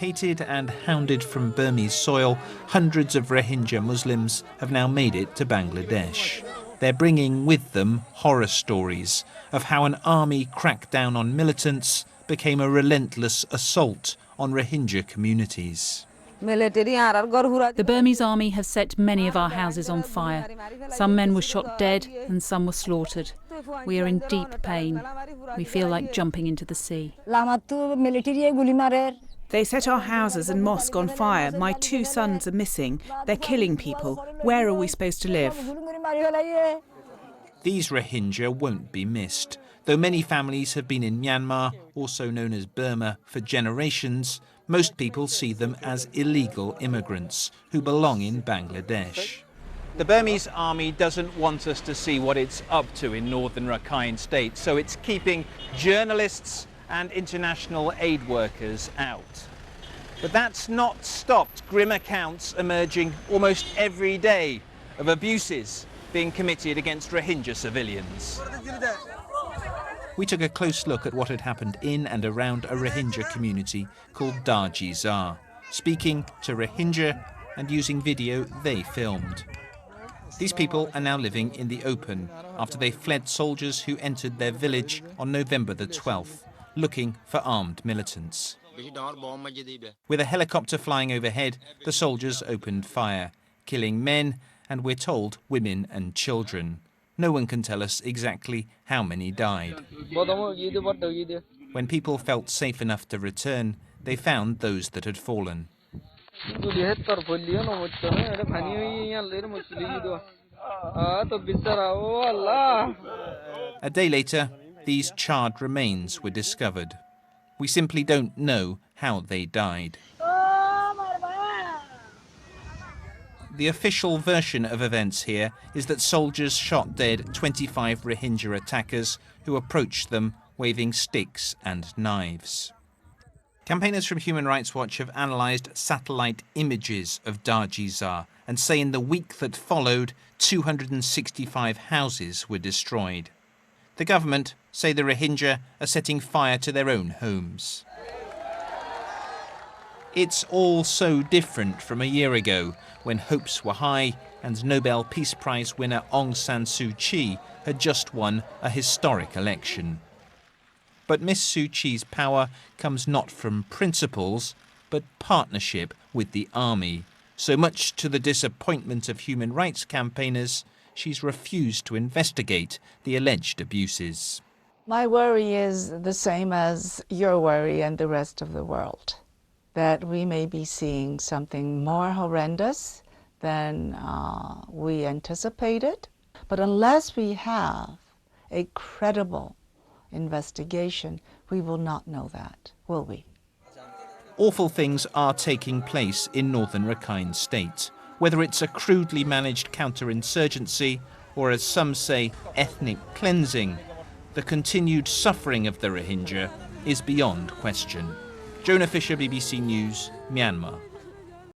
Hated and hounded from Burmese soil, hundreds of Rohingya Muslims have now made it to Bangladesh. They're bringing with them horror stories of how an army crackdown on militants became a relentless assault on Rohingya communities. The Burmese army have set many of our houses on fire. Some men were shot dead and some were slaughtered. We are in deep pain. We feel like jumping into the sea. They set our houses and mosque on fire. My 2 sons are missing. They're killing people. Where are we supposed to live? These Rohingya won't be missed. Though many families have been in Myanmar, also known as Burma, for generations, most people see them as illegal immigrants who belong in Bangladesh. The Burmese army doesn't want us to see what it's up to in northern Rakhine State, so it's keeping journalists and international aid workers out. But that's not stopped grim accounts emerging almost every day of abuses being committed against Rohingya civilians. We took a close look at what had happened in and around a Rohingya community called Darjizar, speaking to Rohingya and using video they filmed. These people are now living in the open after they fled soldiers who entered their village on November the 12th, looking for armed militants. With a helicopter flying overhead, the soldiers opened fire, killing men and, we're told, women and children. No one can tell us exactly how many died. When people felt safe enough to return, they found those that had fallen. A day later, these charred remains were discovered. We simply don't know how they died. The official version of events here is that soldiers shot dead 25 Rohingya attackers who approached them waving sticks and knives. Campaigners from Human Rights Watch have analysed satellite images of Darjizar and say in the week that followed, 265 houses were destroyed. The government say the Rohingya are setting fire to their own homes. It's all so different from a year ago, when hopes were high and Nobel Peace Prize winner Aung San Suu Kyi had just won a historic election. But Miss Suu Kyi's power comes not from principles, but partnership with the army. So much to the disappointment of human rights campaigners, she's refused to investigate the alleged abuses. My worry is the same as your worry and the rest of the world, that we may be seeing something more horrendous than we anticipated. But unless we have a credible investigation, we will not know that, will we? Awful things are taking place in northern Rakhine State, whether it's a crudely managed counterinsurgency or, as some say, ethnic cleansing. The continued suffering of the Rohingya is beyond question. Jonah Fisher, BBC News, Myanmar.